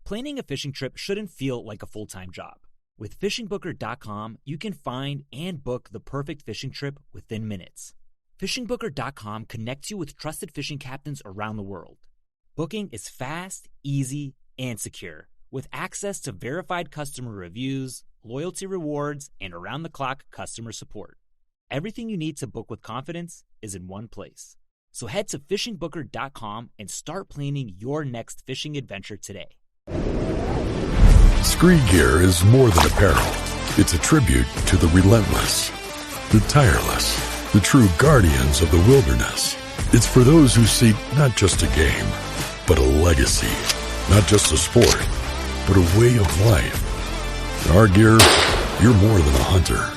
Planning a fishing trip shouldn't feel like a full-time job. With fishingbooker.com, you can find and book the perfect fishing trip within minutes. Fishingbooker.com connects you with trusted fishing captains around the world. Booking is fast, easy, and secure, with access to verified customer reviews, loyalty rewards, and around-the-clock customer support. Everything you need to book with confidence is in one place. So head to fishingbooker.com and start planning your next fishing adventure today. Scree gear is more than apparel. It's a tribute to the relentless, the tireless, the true guardians of the wilderness. It's for those who seek not just a game, but a legacy. Not just a sport, but a way of life. In our gear, you're more than a hunter.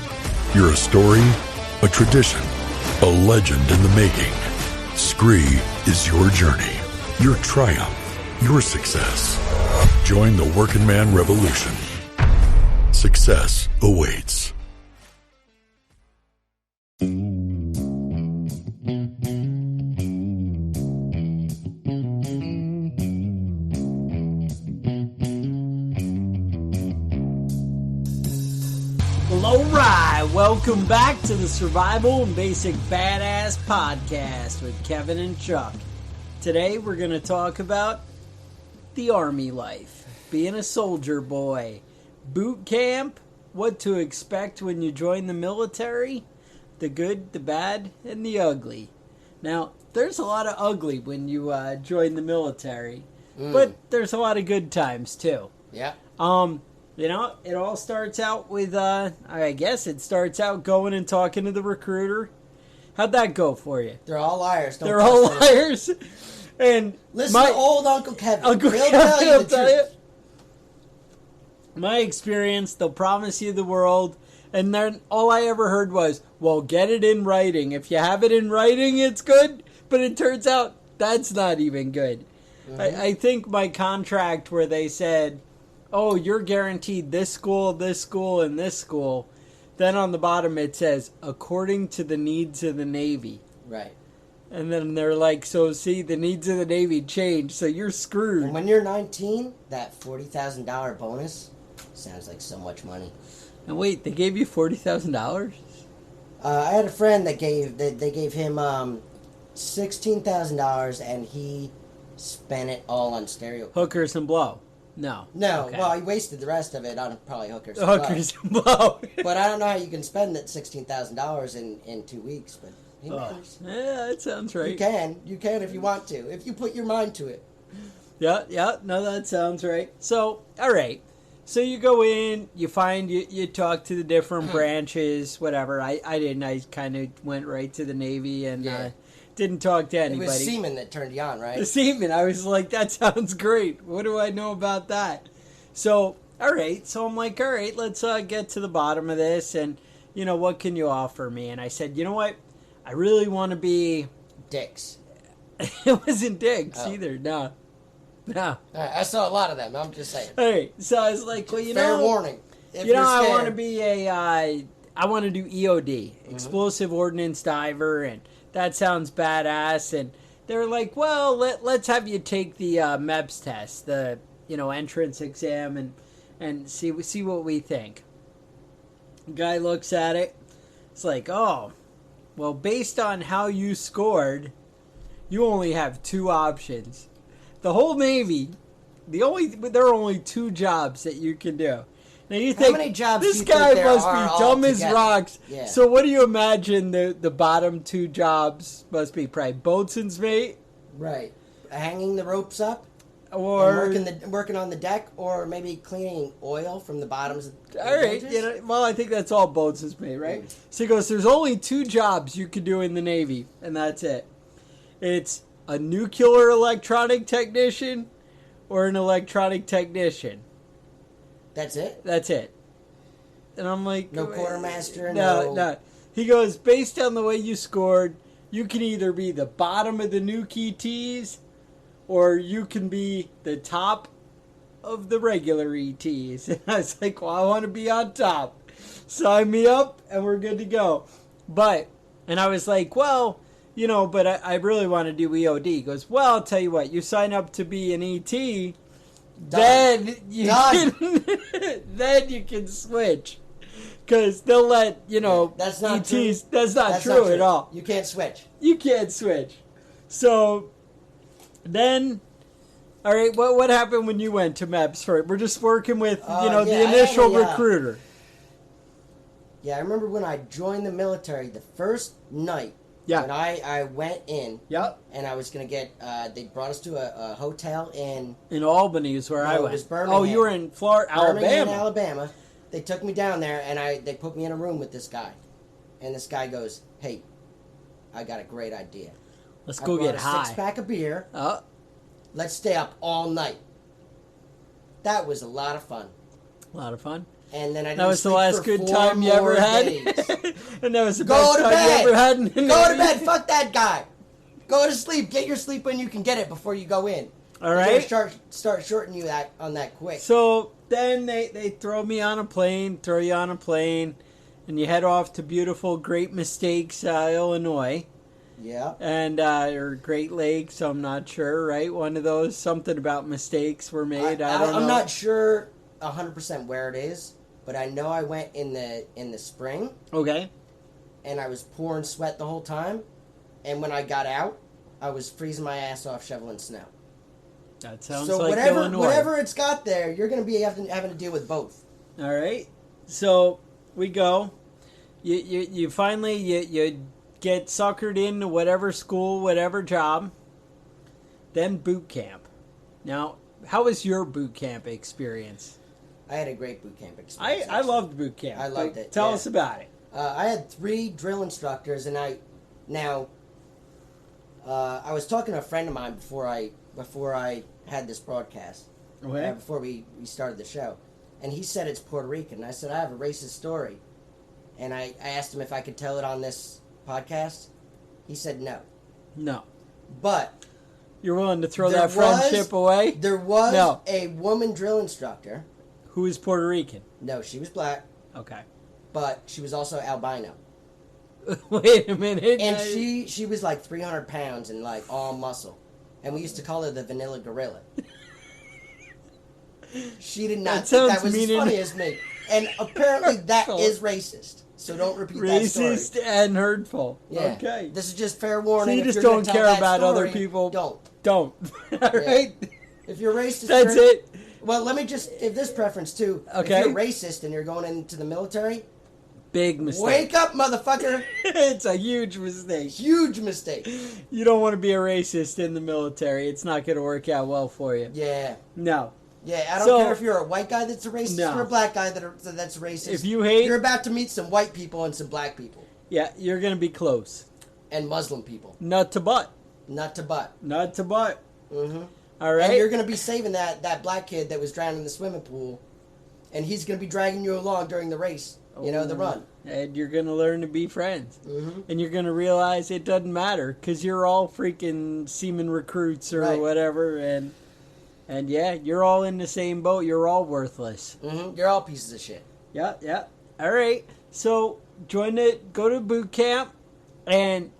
You're a story, a tradition, a legend in the making. Scree is your journey, your triumph, your success. Join the working man revolution. Success awaits. Well, all right. Welcome back to the Survival and Basic Badass Podcast with Kevin and Chuck. Today we're going to talk about the Army life, being a soldier boy, boot camp, what to expect when you join the military, the good, the bad, and the ugly. Now, there's a lot of ugly when you join the military, but there's a lot of good times too. Yeah. You know, it all starts out with, I guess it starts out going and talking to the recruiter. How'd that go for you? They're all liars. They're all liars. And listen to old Uncle Kevin. Uncle He'll Kevin tell you will the tell truth. you. My experience, they'll promise you the world, and then all I ever heard was, well, get it in writing. If you have it in writing, it's good. But it turns out that's not even good. Mm-hmm. I think my contract where they said, oh, you're guaranteed this school, and this school. Then on the bottom it says, according to the needs of the Navy. Right. And then they're like, so see, the needs of the Navy change, so you're screwed. And when you're 19, that $40,000 bonus sounds like so much money. And wait, they gave you $40,000? I had a friend that they gave him $16,000, and he spent it all on stereo. Hookers and blow. No. Okay. Well, he wasted the rest of it on probably hookers and blow. But I don't know how you can spend that $16,000 in 2 weeks, but he managed. Yeah, that sounds right. You can if you want to, if you put your mind to it. Yeah, no, that sounds right. So, all right. So you go in, you talk to the different branches, whatever. I didn't. I kind of went right to the Navy and didn't talk to anybody. It was seaman that turned you on, right? The seaman. I was like, that sounds great. What do I know about that? So, all right. So I'm like, all right, let's get to the bottom of this. And, you know, what can you offer me? And I said, you know what? I really want to be... Dicks. It wasn't dicks either. No. I saw a lot of them. I'm just saying. All right. So I was like, well, Fair warning. I want to be I want to do EOD, Explosive Ordnance Diver, and that sounds badass. And they're like, well, let's have you take the MEPS test, the entrance exam, and see what we think. The guy looks at it. It's like, oh, well, based on how you scored, you only have two options. The whole Navy, there are only two jobs that you can do. Now you think, how many jobs this do you guy think must there be are dumb as altogether? rocks. Yeah. So what do you imagine the bottom two jobs must be? Probably boatswain's mate, right? Hanging the ropes up, or working on the deck, or maybe cleaning oil from the bottoms of the all right, benches? well, I think that's all boatswain's mate, right? Mm. So he goes, there's only two jobs you could do in the Navy, and that's it. It's a nuclear electronic technician or an electronic technician. That's it? That's it. And I'm like... No quartermaster? No. He goes, based on the way you scored, you can either be the bottom of the nuke ETs or you can be the top of the regular ETs. And I was like, well, I want to be on top. Sign me up and we're good to go. And I was like, well... but I really want to do EOD. He goes, well, I'll tell you what, you sign up to be an ET, then you Done. can, then you can switch. Because they'll let, that's not ETs. true. That's not That's true at all. You can't switch. You can't switch. So, then, all right, what happened when you went to MEPS for it? We're just working with, the initial recruiter. Yeah, I remember when I joined the military, the first night, Yeah. when I went in, Yep. and I was going to get, they brought us to a hotel in Albany is where I it went. was Birmingham. Oh, you were in Florida, Birmingham, Alabama. Alabama. They took me down there, and they put me in a room with this guy. And this guy goes, hey, I got a great idea. Let's go get high. I brought a 6-pack of beer. Oh. Let's stay up all night. That was a lot of fun. A lot of fun. And then I didn't That was the sleep last for good 4 time you ever more had. days. And that was the Go best to time bed. you ever had. Go to bed. Fuck that guy. Go to sleep. Get your sleep when you can get it before you go in. All They're right. gonna start shorting you on that quick. So then they throw you on a plane, and you head off to beautiful Great Mistakes, Illinois. Yeah. And or Great Lakes, I'm not sure, right? One of those, something about mistakes were made. I don't know. I'm not sure 100% where it is, but I know I went in the spring. Okay. And I was pouring sweat the whole time. And when I got out, I was freezing my ass off shoveling snow. That sounds so like Illinois. whatever it's got there, you're going to be having to deal with both. All right. So we go. You finally you get suckered into whatever school, whatever job. Then boot camp. Now, how was your boot camp experience? I had a great boot camp experience. I loved boot camp. I loved it. Tell us about it. I had 3 drill instructors, and I was talking to a friend of mine before I had this broadcast. Okay. Before we started the show, and he said it's Puerto Rican. And I said I have a racist story, and I asked him if I could tell it on this podcast. He said no. No. But you're willing to throw that friendship away? There was a woman drill instructor. Who is Puerto Rican? No, she was black. Okay. But she was also albino. Wait a minute. And she was like 300 pounds and like all muscle. And we used to call her the vanilla gorilla. She did not think that was as funny as me. And apparently that is racist. So don't repeat that story. Racist and hurtful. Yeah. Okay. This is just fair warning. So you if just you're don't gonna tell care that about story, other people. Don't. All right. If you're racist, that's it. Well, let me just give this preference too. Okay. If you're racist and you're going into the military, big mistake. Wake up, motherfucker. It's a huge mistake. Huge mistake. You don't want to be a racist in the military. It's not going to work out well for you. Yeah. No. Yeah, I don't care if you're a white guy that's a racist or a black guy that's racist. If you hate... You're about to meet some white people and some black people. Yeah, you're going to be close. And Muslim people. Nut to butt. Nut to butt. Nut to butt. Mm-hmm. All right. And you're going to be saving that black kid that was drowned in the swimming pool. And he's going to be dragging you along during the race. You know, the run. And you're going to learn to be friends. Mm-hmm. And you're going to realize it doesn't matter because you're all freaking seaman recruits or whatever. And yeah, you're all in the same boat. You're all worthless. Mm-hmm. You're all pieces of shit. Yeah, yeah. All right. So go to boot camp. And,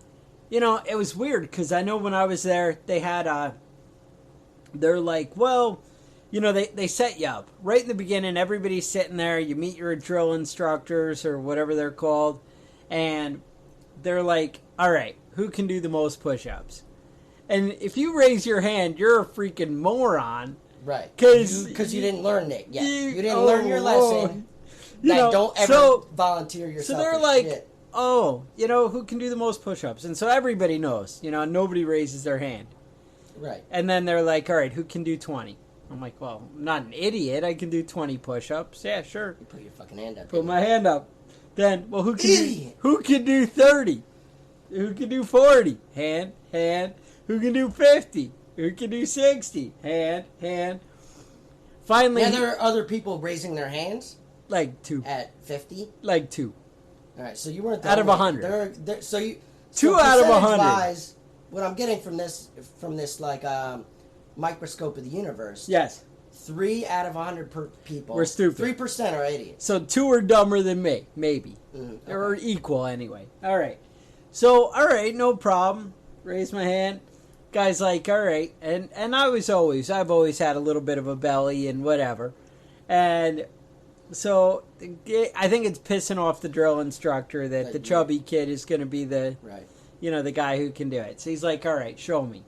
you know, it was weird because I know when I was there, they had, they're like, well... You know, they set you up. Right in the beginning, everybody's sitting there. You meet your drill instructors or whatever they're called. And they're like, all right, who can do the most push-ups? And if you raise your hand, you're a freaking moron. Right. Because you didn't learn it yet. You didn't learn your lesson. Don't ever volunteer yourself. So they're like, you know, who can do the most push-ups? And so everybody knows. You know, nobody raises their hand. Right. And then they're like, all right, who can do 20? I'm like, well, I'm not an idiot. I can do 20 push-ups. Yeah, sure. You put your fucking hand up. Put my hand up. Then, well, who can do 30? Who can do 40? Hand. Who can do 50? Who can do 60? Hand. Finally, now there are other people raising their hands. Like 2. At 50. Like 2. All right, so you weren't out of 100. So 2 out of 100. What I'm getting from this like microscope of the universe. Yes. 3 out of 100 people. We're stupid. 3% are idiots. So 2 are dumber than me, maybe. Mm-hmm. Okay. Or equal, anyway. All right. So, all right, no problem. Raise my hand. guy's like, all right. And I've always had a little bit of a belly and whatever. And so I think it's pissing off the drill instructor that the chubby kid is going to be the, the guy who can do it. So he's like, all right, show me.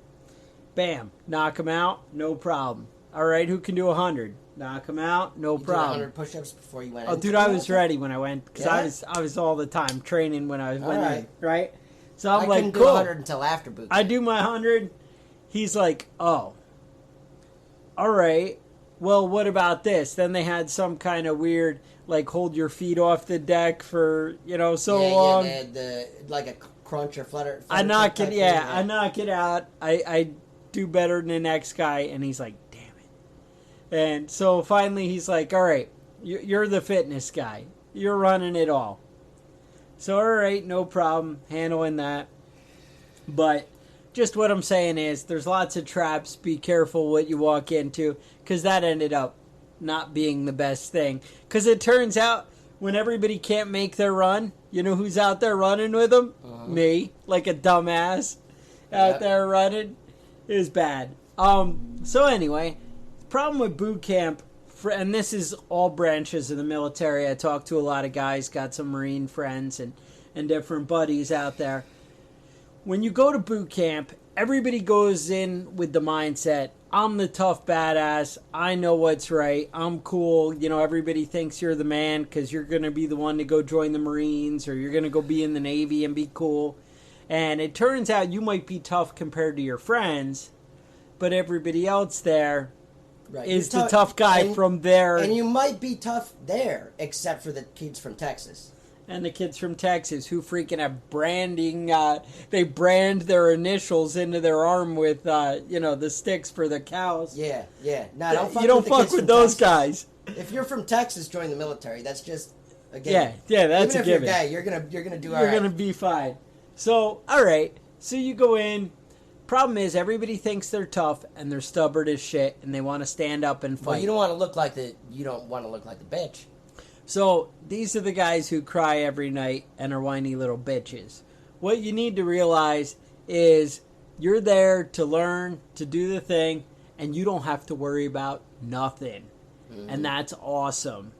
Bam. Knock him out. No problem. All right, who can do 100? Knock him out. No problem. You did 100 push-ups before you went in? Oh, dude, I was ready when I went. Because I was all the time training when I went in. Right? So I'm like, couldn't do 100 until after boot camp. I do my 100. He's like, oh. All right. Well, what about this? Then they had some kind of weird, like, hold your feet off the deck for, long. Yeah, like a crunch or flutter I knock it, I knock it out. I do better than the next guy, and he's like, damn it. And so finally he's like, all right, you're the fitness guy. You're running it all. So, all right, no problem handling that. But just what I'm saying is there's lots of traps. Be careful what you walk into, because that ended up not being the best thing. Because it turns out when everybody can't make their run, you know who's out there running with them? Me, like a dumbass out there running. It was bad. So anyway, the problem with boot camp, and this is all branches of the military. I talked to a lot of guys, got some Marine friends and different buddies out there. When you go to boot camp, everybody goes in with the mindset, I'm the tough badass, I know what's right, I'm cool, everybody thinks you're the man because you're going to be the one to go join the Marines or you're going to go be in the Navy and be cool. And it turns out you might be tough compared to your friends, but everybody else there is the tough guy from there. And you might be tough there, except for the kids from Texas. And the kids from Texas who freaking have branding, they brand their initials into their arm with, the sticks for the cows. Yeah. No, you don't fuck with those guys. If you're from Texas, join the military. That's just a given. Yeah, that's a given. Even if you're gay, you're gonna do all right. You're gonna be fine. So, all right. So you go in. Problem is, everybody thinks they're tough and they're stubborn as shit, and they want to stand up and fight. Well, you don't want to look like the bitch. So these are the guys who cry every night and are whiny little bitches. What you need to realize is you're there to learn, to do the thing, and you don't have to worry about nothing. And that's awesome.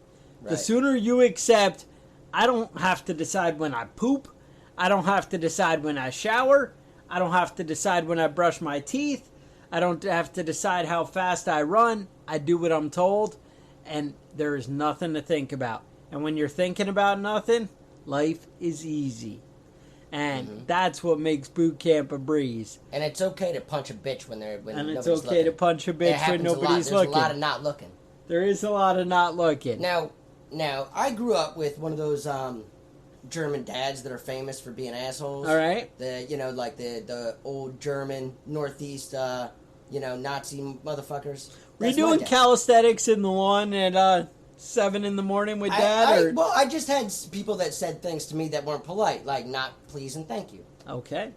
Right. The sooner you accept, I don't have to decide when I poop. I don't have to decide when I shower. I don't have to decide when I brush my teeth. I don't have to decide how fast I run. I do what I'm told. And there is nothing to think about. And when you're thinking about nothing, life is easy. And that's what makes boot camp a breeze. And it's okay to punch a bitch when nobody's looking. And it's okay to punch a bitch when nobody's looking. There's a lot of not looking. There is a lot of not looking. Now, I grew up with one of those German dads that are famous for being assholes. All right. The old German Northeast, Nazi motherfuckers. Were you doing calisthenics in the lawn at 7 in the morning with Dad? I just had people that said things to me that weren't polite, like not please and thank you. Okay.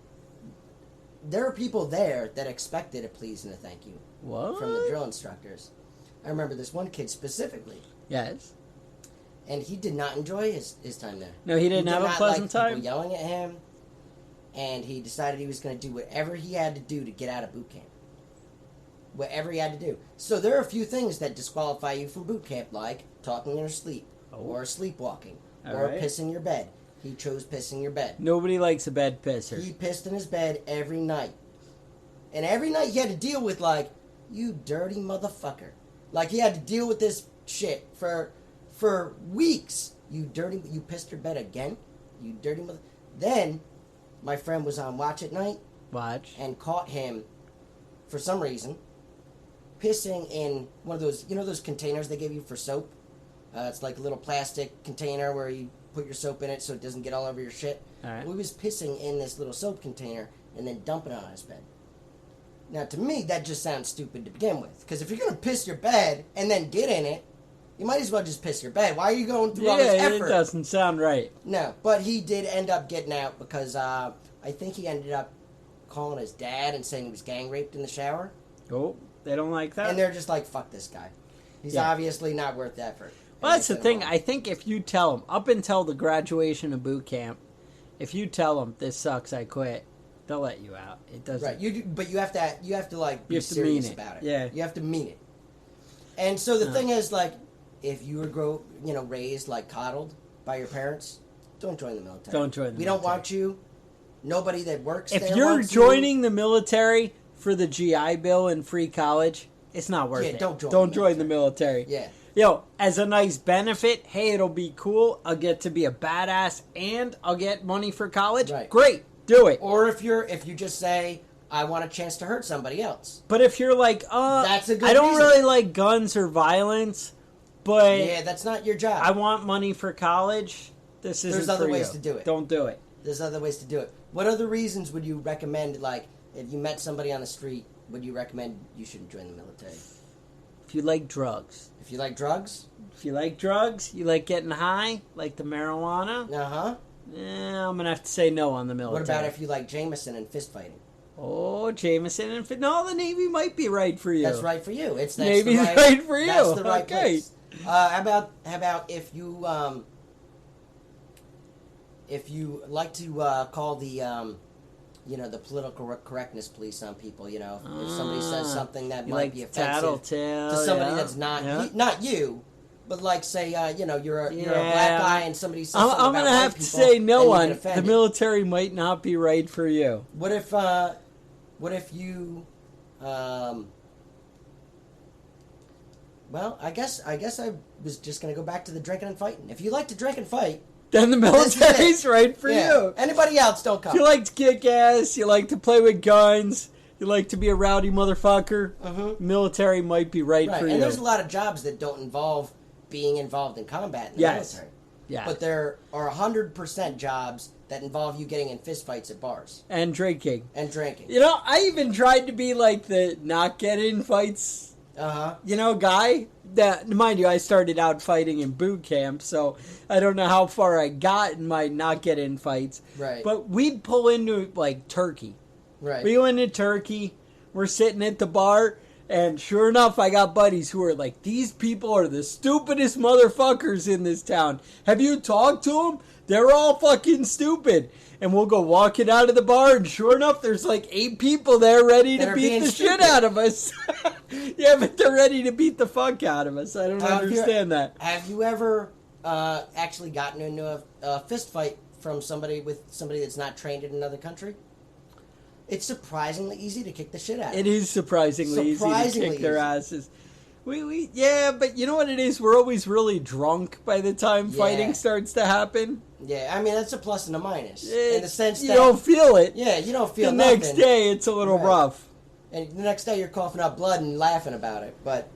There are people there that expected a please and a thank you. What? From the drill instructors. I remember this one kid specifically. Yes. And he did not enjoy his time there. No, he didn't have a pleasant time? People yelling at him. And he decided he was going to do whatever he had to do to get out of boot camp. Whatever he had to do. So there are a few things that disqualify you from boot camp, like talking in your sleep, or sleepwalking, or pissing your bed. He chose pissing your bed. Nobody likes a bed pisser. He pissed in his bed every night. And every night he had to deal with, like, you dirty motherfucker. Like, he had to deal with this shit for weeks. You pissed your bed again? You dirty mother... Then, my friend was on watch at night. Watch. And caught him, for some reason, pissing in one of those, those containers they give you for soap? It's like a little plastic container where you put your soap in it so it doesn't get all over your shit. All right. Well, he was pissing in this little soap container and then dumping it on his bed. Now, to me, that just sounds stupid to begin with. Because if you're going to piss your bed and then get in it, you might as well just piss your bed. Why are you going through all this effort? Yeah, it doesn't sound right. No, but he did end up getting out because I think he ended up calling his dad and saying he was gang raped in the shower. Oh, they don't like that? And they're just like, fuck this guy. He's obviously not worth the effort. Well, that's the thing. I think if you tell him, up until the graduation of boot camp, if you tell him, this sucks, I quit, They'll let you out. It doesn't. Right. But you have to like be serious about it. Yeah. You have to mean it. And so the thing is, like, if you were raised like coddled by your parents, don't join the military. Don't join the military. We don't want you. Nobody that works if there you're wants joining the military for the GI Bill and free college, it's not worth it. Don't join the military. Yeah. As a nice benefit, hey, it'll be cool. I'll get to be a badass and I'll get money for college. Right. Great. Do it. Or if you just say, I want a chance to hurt somebody else. But if you're like, that's a good I don't reason. really like guns or violence, but yeah, that's not your job. I want money for college. This isn't There's other for ways you. to do it. Don't do it. There's other ways to do it. What other reasons would you recommend, like, if you met somebody on the street, would you recommend you shouldn't join the military? If you like drugs. If you like drugs? If you like drugs, you like getting high, like the marijuana, Uh-huh. I'm going to have to say no on the military. What about if you like Jameson and fist fighting? Oh, Jameson and... No, the Navy might be right for you. That's right for you. That's Navy's the right for you. That's the right Okay. place. How about if you like to call the the political correctness police on people, if somebody says something that might be offensive to somebody that's not you, but like say you're a black guy and somebody says something I'm about gonna white have to people, say no and you on get the offended. military might not be right for you. What if you well, I guess I was just gonna go back to the drinking and fighting. If you like to drink and fight, Then the military's right for you. Anybody else, don't come. If you like to kick ass, you like to play with guns, you like to be a rowdy motherfucker, military might be right for you. And there's a lot of jobs that don't involve being involved in combat in the military. Yeah. But there are 100% jobs that involve you getting in fistfights at bars. And drinking. I even tried to be like the not get in fights, guy. That, mind you, I started out fighting in boot camp, so I don't know how far I got in my not get in fights. Right. But we'd pull into, like, Turkey. Right. We went to Turkey, we're sitting at the bar, and sure enough, I got buddies who are like, these people are the stupidest motherfuckers in this town. Have you talked to them? They're all fucking stupid. And we'll go walking out of the bar, and sure enough, there's like 8 people there ready to beat the shit out of us. Yeah, but they're ready to beat the fuck out of us. I don't understand that. Have you ever actually gotten into a fist fight from somebody that's not trained in another country? It's surprisingly easy to kick the shit out of them. It is surprisingly easy to kick their asses. But you know what it is? We're always really drunk by the time fighting starts to happen. Yeah, I mean, that's a plus and a minus. In the sense that... You don't feel it. Yeah, you don't feel the nothing. The next day, it's a little rough. And the next day, you're coughing up blood and laughing about it. But,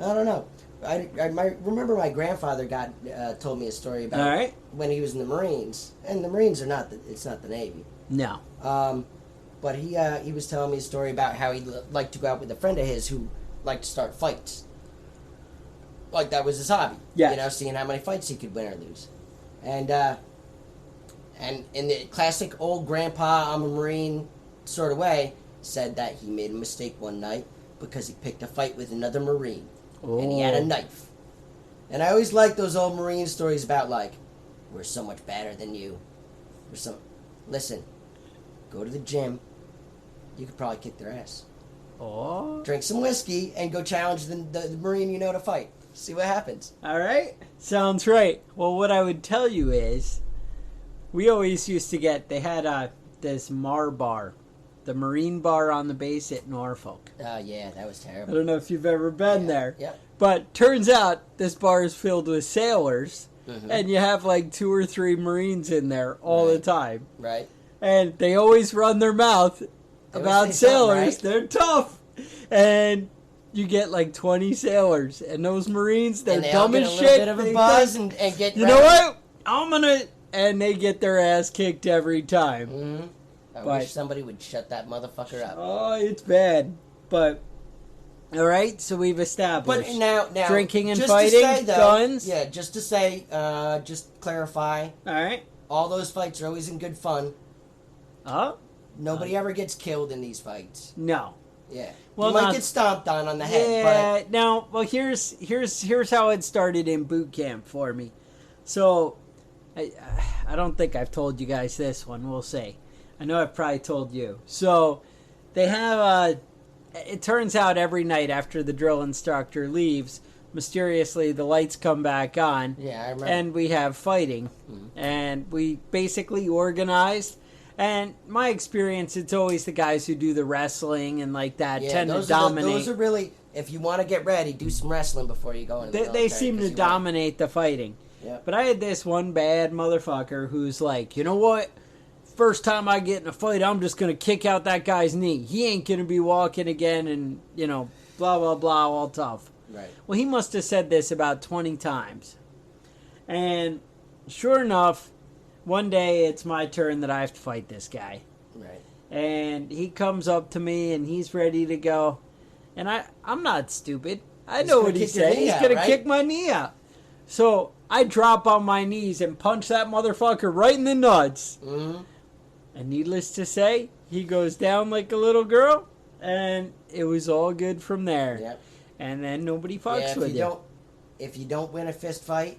I don't know. I remember my grandfather told me a story about when he was in the Marines. And the Marines are it's not the Navy. No. But he was telling me a story about how he liked to go out with a friend of his who liked to start fights. Like that was his hobby. Yeah. Seeing how many fights he could win or lose. And in the classic old grandpa, I'm a Marine sort of way, said that he made a mistake one night because he picked a fight with another Marine. And he had a knife. And I always like those old Marine stories about like, we're so much better than you. Listen, go to the gym. You could probably kick their ass. Drink some whiskey and go challenge the Marine to fight. See what happens. All right. Sounds right. Well, what I would tell you is, we always used to they had this Mar bar, the Marine bar on the base at Norfolk. Oh, yeah, that was terrible. I don't know if you've ever been there. Yeah. But turns out this bar is filled with sailors, and you have like 2 or 3 Marines in there all the time. Right. And they always run their mouth about sailors. Right? They're tough. And you get like 20 sailors. And those Marines, they're dumb as shit. They get a little bit of a buzz and get You know what? I'm going to... And they get their ass kicked every time. Mm-hmm. I wish somebody would shut that motherfucker up. Oh, it's bad. But... All right, so we've established. But now drinking and fighting, guns. Yeah, just to say, just clarify. All right. All those fights are always in good fun. Nobody ever gets killed in these fights. No. Yeah. Well, you might get stomped on the head. Yeah. Now, well, here's how it started in boot camp for me. So, I don't think I've told you guys this one. We'll say, I know I've probably told you. So they have, it turns out every night after the drill instructor leaves, mysteriously the lights come back on. Yeah, I remember. And we have fighting. Mm-hmm. And we basically organized. And my experience, it's always the guys who do the wrestling and like that tend to dominate. Those are really, if you want to get ready, do some wrestling before you go into the military. They seem to dominate the fighting. Yep. But I had this one bad motherfucker who's like, you know what? First time I get in a fight, I'm just going to kick out that guy's knee. He ain't going to be walking again and, you know, blah, blah, blah, all tough. Right. Well, he must have said this about 20 times. And sure enough, one day it's my turn that I have to fight this guy. Right. And he comes up to me and he's ready to go. And I'm not stupid. I know what he said. He's going to kick my knee out. So I drop on my knees and punch that motherfucker right in the nuts. Mm-hmm. And needless to say, he goes down like a little girl. And it was all good from there. Yep. And then nobody fucks with you. If you don't win a fist fight,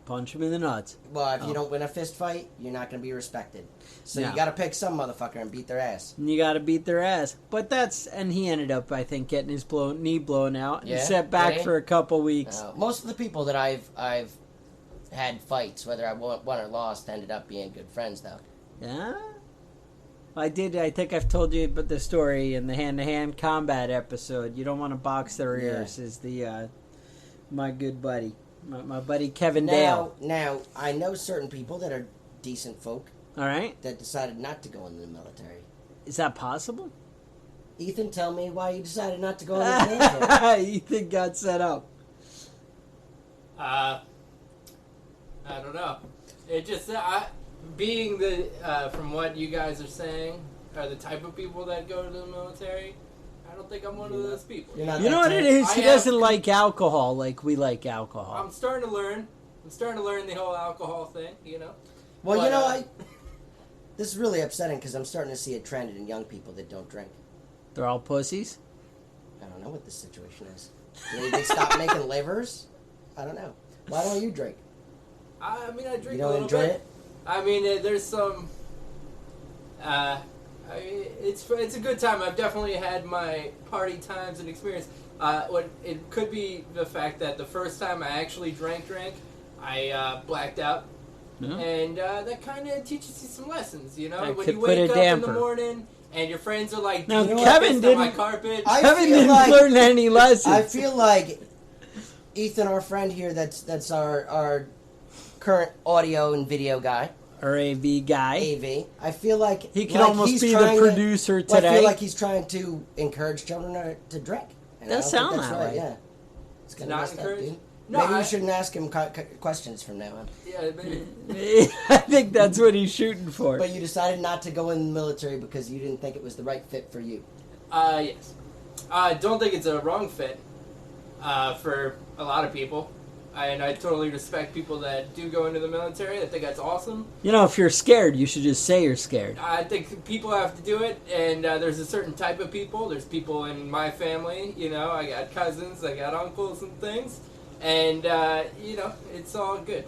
punch him in the nuts. Well, if you don't win a fist fight, you're not going to be respected. So you got to pick some motherfucker and beat their ass. And you got to beat their ass. But and he ended up, I think, getting his knee blown out and set back for a couple weeks. Most of the people that I've had fights, whether I won or lost, ended up being good friends, though. Yeah? I think I've told you about the story in the hand-to-hand combat episode. You don't want to box their ears, is my good buddy. My buddy Kevin Dale. Now, I know certain people that are decent folk. All right. That decided not to go into the military. Is that possible? Ethan, tell me why you decided not to go into the military. Ethan got set up. I don't know. It just, being from what you guys are saying, are the type of people that go to the military, I don't think I'm one of those people. You know what it is? He doesn't like alcohol like we like alcohol. I'm starting to learn the whole alcohol thing, you know. Well, but, this is really upsetting because I'm starting to see a trend in young people that don't drink. They're all pussies? I don't know what the situation is. Maybe they stop making livers? I don't know. Why don't you drink? I mean, I drink a little bit. You don't enjoy it? I mean, there's some... it's a good time. I've definitely had my party times and experience. It could be the fact that the first time I actually drank, I blacked out. Yeah. And that kind of teaches you some lessons, you know? When you wake up in the morning and your friends are like, now, Kevin didn't, my carpet. Kevin didn't learn any lessons. I feel like Ethan, our friend here, that's our current audio and video guy. Or AV guy. AV. I feel like he could almost be the producer today. I feel like he's trying to encourage children to drink. And that sounds that way. Yeah. It's kind of messed up, dude. No, maybe you shouldn't ask him questions from now on. Yeah, maybe. I think that's what he's shooting for. But you decided not to go in the military because you didn't think it was the right fit for you. Yes. I don't think it's a wrong fit for a lot of people. And I totally respect people that do go into the military. I think that's awesome. You know, if you're scared, you should just say you're scared. I think people have to do it, and there's a certain type of people. There's people in my family, you know, I got cousins, I got uncles and things. And, you know, it's all good.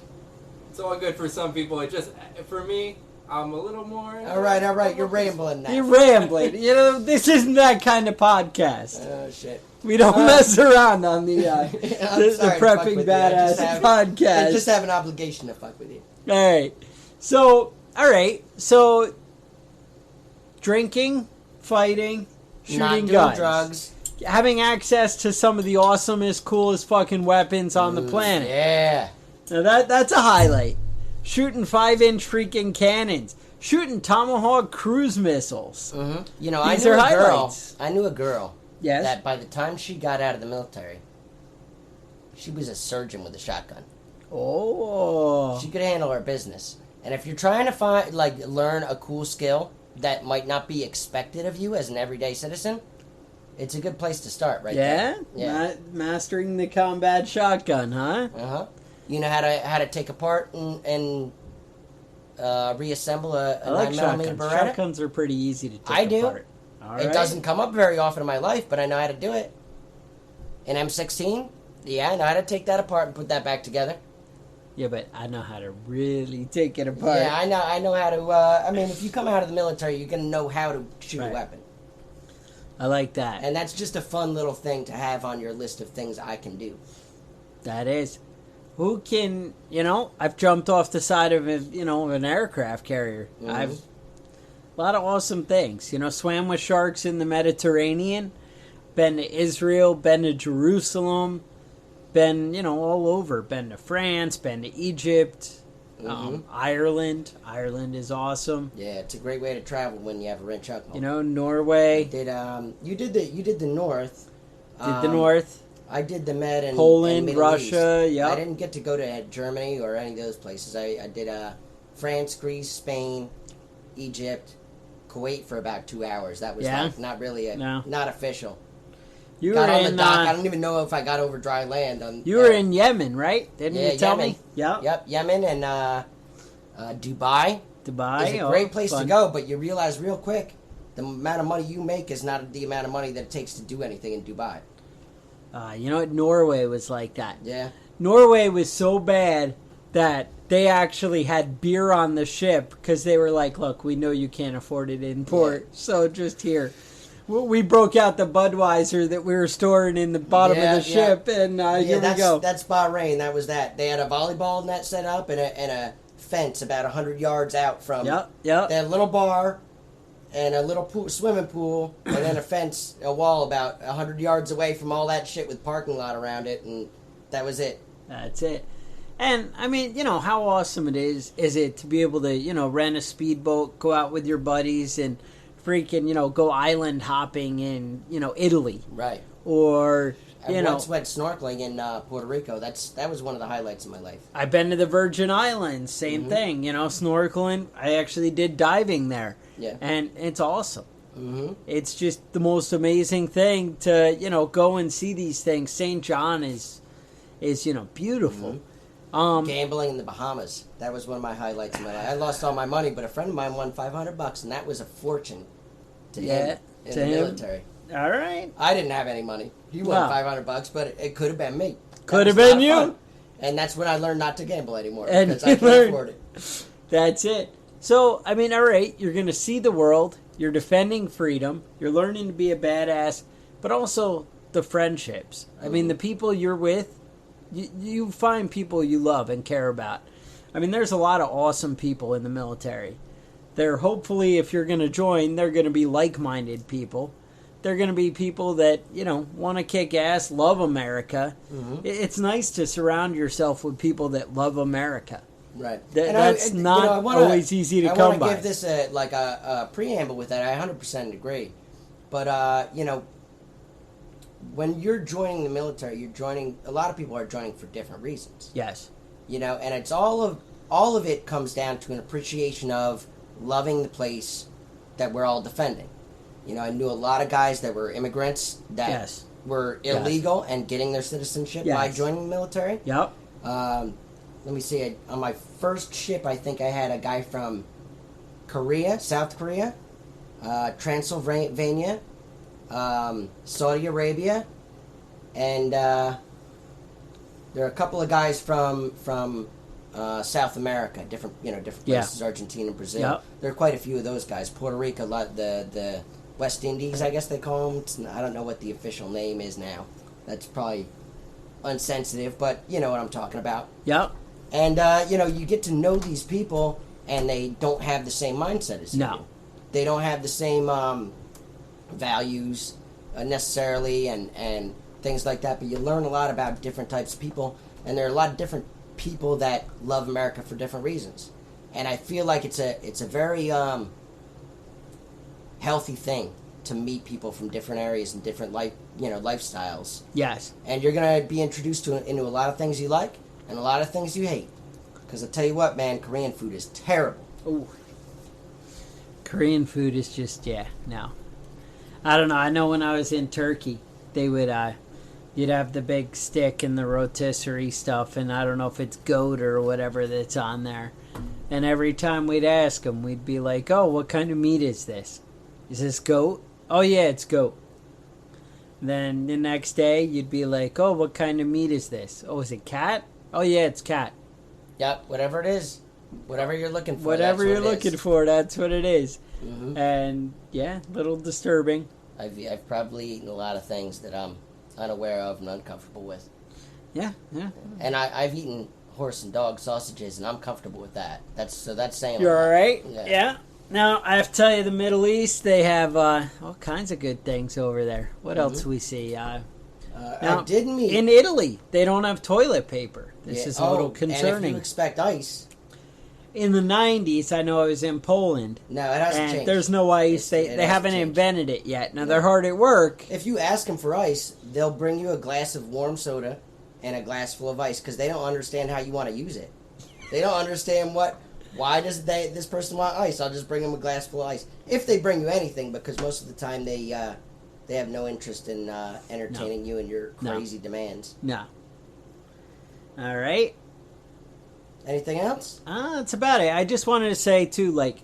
It's all good for some people. It just, for me, I'm a little more... All right, you're rambling now. You're rambling. You know, this isn't that kind of podcast. Oh, shit. We don't mess around on the Prepping Badass podcast. I just have an obligation to fuck with you. All right. So, drinking, fighting, shooting guns. Drugs. Having access to some of the awesomest, coolest fucking weapons on the planet. Yeah. Now that's a highlight. Shooting 5-inch freaking cannons. Shooting Tomahawk cruise missiles. Mm-hmm. You know, I knew a girl. Yes. That by the time she got out of the military, she was a surgeon with a shotgun. Oh. She could handle her business. And if you're trying to learn a cool skill that might not be expected of you as an everyday citizen, it's a good place to start right there. Yeah? Mastering the combat shotgun, huh? Uh-huh. You know how to take apart and reassemble a 9mm Beretta? Shotguns are pretty easy to take apart. I do. All it doesn't come up very often in my life, but I know how to do it. An M16? Yeah, I know how to take that apart and put that back together. Yeah, but I know how to really take it apart. Yeah, I know how to. I mean, if you come out of the military, you're gonna know how to shoot a weapon. I like that. And that's just a fun little thing to have on your list of things I can do. That is. Who can, I've jumped off the side of, an aircraft carrier. Mm-hmm. I've a lot of awesome things. Swam with sharks in the Mediterranean, been to Israel, been to Jerusalem, been, all over. Been to France, been to Egypt, Ireland. Ireland is awesome. Yeah, it's a great way to travel when you have a rent chuck. Norway. You did the North. Did the North. I did the Med and Poland, and Middle Russia, East. yeah. I didn't get to go to Germany or any of those places. I did France, Greece, Spain, Egypt, Kuwait for about 2 hours. That was not really not official. You got were on the in dock. I don't even know if I got over dry land. You were in Yemen, right? Didn't you tell Yemen. me? Yep. Yep, Yemen and Dubai. Dubai is a great place to go, but you realize real quick the amount of money you make is not the amount of money that it takes to do anything in Dubai. You know what? Norway was like that. Yeah. Norway was so bad that they actually had beer on the ship because they were like, look, we know you can't afford it in port, so just here. We broke out the Budweiser that we were storing in the bottom of the ship, and here we go. That's Bahrain. That was that. They had a volleyball net set up and a fence about 100 yards out from. Yep. They had a little bar and a little swimming pool, and then a wall about 100 yards away from all that shit with parking lot around it, and that was it. That's it. And, I mean, how awesome it is it to be able to, rent a speedboat, go out with your buddies, and freaking, go island hopping in, Italy. Right. Or, I once went snorkeling in Puerto Rico. That was one of the highlights of my life. I've been to the Virgin Islands, same thing, snorkeling. I actually did diving there. Yeah. And it's awesome. Mm-hmm. It's just the most amazing thing to, go and see these things. St. John is beautiful. Mm-hmm. Gambling in the Bahamas. That was one of my highlights of my life. I lost all my money, but a friend of mine won $500, and that was a fortune to him in the military. All right. I didn't have any money. He won $500, but it could have been me. Could have been you. Fun. And that's when I learned not to gamble anymore, and because I can't afford it. That's it. So, I mean, all right, you're going to see the world. You're defending freedom. You're learning to be a badass, but also the friendships. I mean, the people you're with, you find people you love and care about. I mean, there's a lot of awesome people in the military. They're hopefully, if you're going to join, they're going to be like-minded people. They're going to be people that, want to kick ass, love America. Mm-hmm. It's nice to surround yourself with people that love America. Right. That's not always easy to come by. I want to give this a preamble with that. I 100% agree. But, when you're joining the military, a lot of people are joining for different reasons. Yes. And it's all of it comes down to an appreciation of loving the place that we're all defending. I knew a lot of guys that were immigrants that were illegal and getting their citizenship by joining the military. Yep. Let me see. On my first ship, I think I had a guy from Korea, South Korea, Transylvania, Saudi Arabia, and there are a couple of guys from South America, different places, Argentina and Brazil. Yep. There are quite a few of those guys. Puerto Rico, the West Indies, I guess they call them. I don't know what the official name is now. That's probably unsensitive, but you know what I'm talking about. Yep. And, you get to know these people, and they don't have the same mindset as you do. They don't have the same values necessarily and things like that, but you learn a lot about different types of people, and there are a lot of different people that love America for different reasons. And I feel like it's a very healthy thing to meet people from different areas and different lifestyles. Yes. And you're going to be introduced into a lot of things you like and a lot of things you hate. Because I'll tell you what, man, Korean food is terrible. Ooh. Korean food is just, no. I don't know. I know when I was in Turkey, they would, you'd have the big stick and the rotisserie stuff, and I don't know if it's goat or whatever that's on there. And every time we'd ask them, we'd be like, oh, what kind of meat is this? Is this goat? Oh, yeah, it's goat. Then the next day, you'd be like, oh, what kind of meat is this? Oh, is it cat? Oh, yeah, it's cat. Yep, whatever it is. Whatever you're looking for. Whatever you're looking for, that's what it is. Mm-hmm. And, yeah, a little disturbing. I've probably eaten a lot of things that I'm unaware of and uncomfortable with. Yeah. And I've eaten horse and dog sausages, and I'm comfortable with that. That's saying You're a lot. all right? Yeah. Now, I have to tell you, the Middle East, they have all kinds of good things over there. What else do we see? Now, I did meet... in Italy, they don't have toilet paper. This is a little And concerning. if you expect ice... In the 90s, I know I was in Poland. No, it hasn't and changed. There's no ice. They hasn't haven't changed. invented it yet. Now, they're hard at work. If you ask them for ice, they'll bring you a glass of warm soda and a glass full of ice because they don't understand how you want to use it. They don't understand why does this person want ice? I'll just bring them a glass full of ice. If they bring you anything, because most of the time they have no interest in entertaining you and your crazy demands. No. All right. Anything else? That's about it. I just wanted to say, too, like,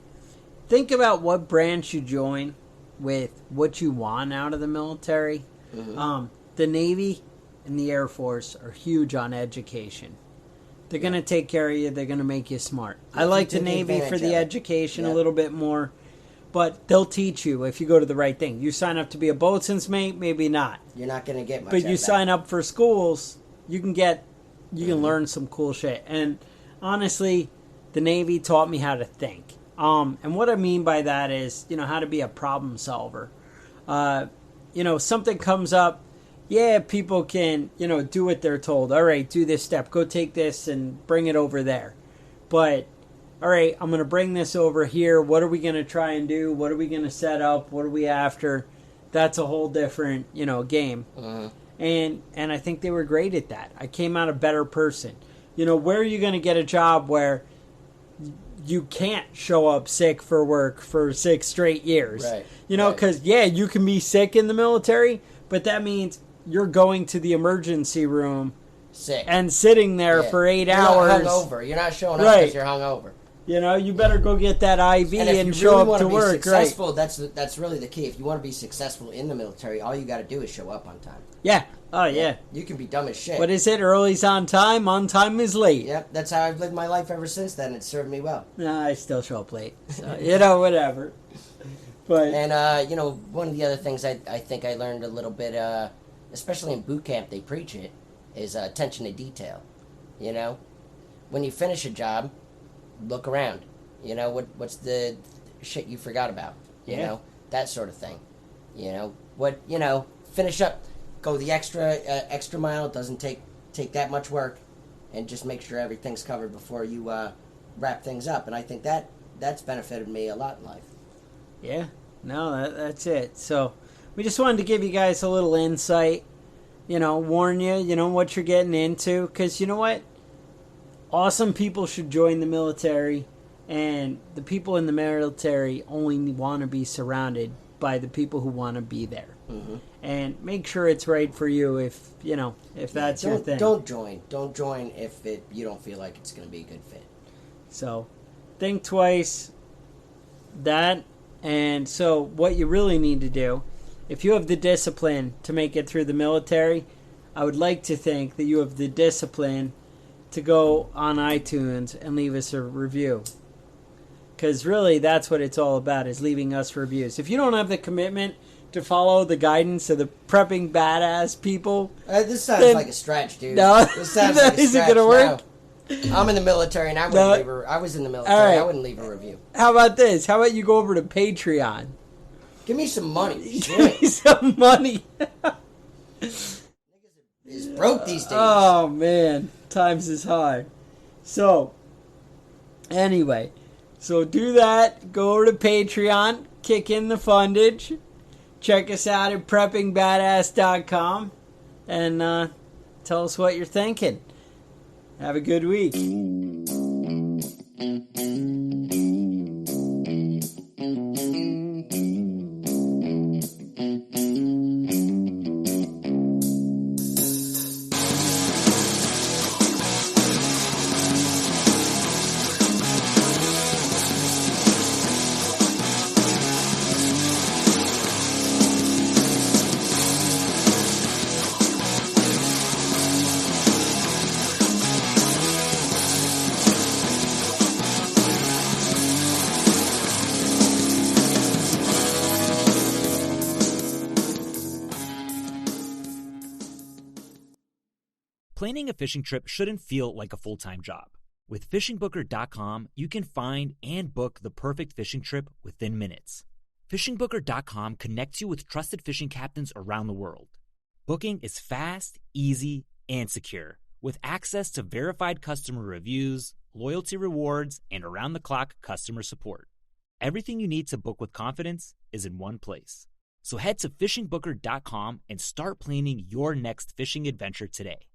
think about what branch you join with what you want out of the military. Mm-hmm. The Navy and the Air Force are huge on education. They're going to take care of you. They're going to make you smart. I like the Navy for the education a little bit more, but they'll teach you if you go to the right thing. You sign up to be a boatswain's mate, maybe not. You're not going to get much. But you sign up for schools, you can learn some cool shit. And honestly, the Navy taught me how to think. And what I mean by that is, how to be a problem solver. Something comes up. Yeah, people can, do what they're told. All right, do this step. Go take this and bring it over there. But, all right, I'm going to bring this over here. What are we going to try and do? What are we going to set up? What are we after? That's a whole different, game. Uh-huh. And I think they were great at that. I came out a better person. Where are you going to get a job where you can't show up sick for work for 6 straight years? Right. Because, you can be sick in the military, but that means you're going to the emergency room sick and sitting there for 8 hours. You're not hungover. You're not showing up because you're hungover. You better go get that IV and show up to work. Successful, that's really the key. If you want to be successful in the military, all you got to do is show up on time. Yeah. Oh, yeah. You can be dumb as shit. What is it? Early's on time is late. Yep, that's how I've lived my life ever since then. It served me well. No, I still show up late. So, whatever. But And, one of the other things I think I learned a little bit, especially in boot camp, they preach it, is attention to detail. When you finish a job, look around. What's the shit you forgot about? That sort of thing. Finish up. Go the extra mile. It doesn't take that much work, and just make sure everything's covered before you wrap things up. And I think that's benefited me a lot in life. Yeah, no, that's it. So we just wanted to give you guys a little insight. Warn you. What you're getting into, because you know what, awesome people should join the military, and the people in the military only want to be surrounded by the people who want to be there. Mm-hmm. And make sure it's right for you if that's your thing. Don't join if you don't feel like it's going to be a good fit. So think twice. And so what you really need to do, if you have the discipline to make it through the military, I would like to think that you have the discipline to go on iTunes and leave us a review. Because really that's what it's all about, is leaving us reviews. If you don't have the commitment to follow the guidance of the prepping badass people. This sounds like a stretch, dude. No, this sounds like a stretch. Is it gonna work? No. I'm in the military, and I was in the military. Right. I wouldn't leave a review. How about this? How about you go over to Patreon? Give me some money. Give me some money. Is broke these days. Oh man, times is hard. So, anyway, do that. Go over to Patreon. Kick in the fundage. Check us out at preppingbadass.com and tell us what you're thinking. Have a good week. Planning a fishing trip shouldn't feel like a full-time job. With fishingbooker.com, you can find and book the perfect fishing trip within minutes. Fishingbooker.com connects you with trusted fishing captains around the world. Booking is fast, easy, and secure, with access to verified customer reviews, loyalty rewards, and around-the-clock customer support. Everything you need to book with confidence is in one place. So head to fishingbooker.com and start planning your next fishing adventure today.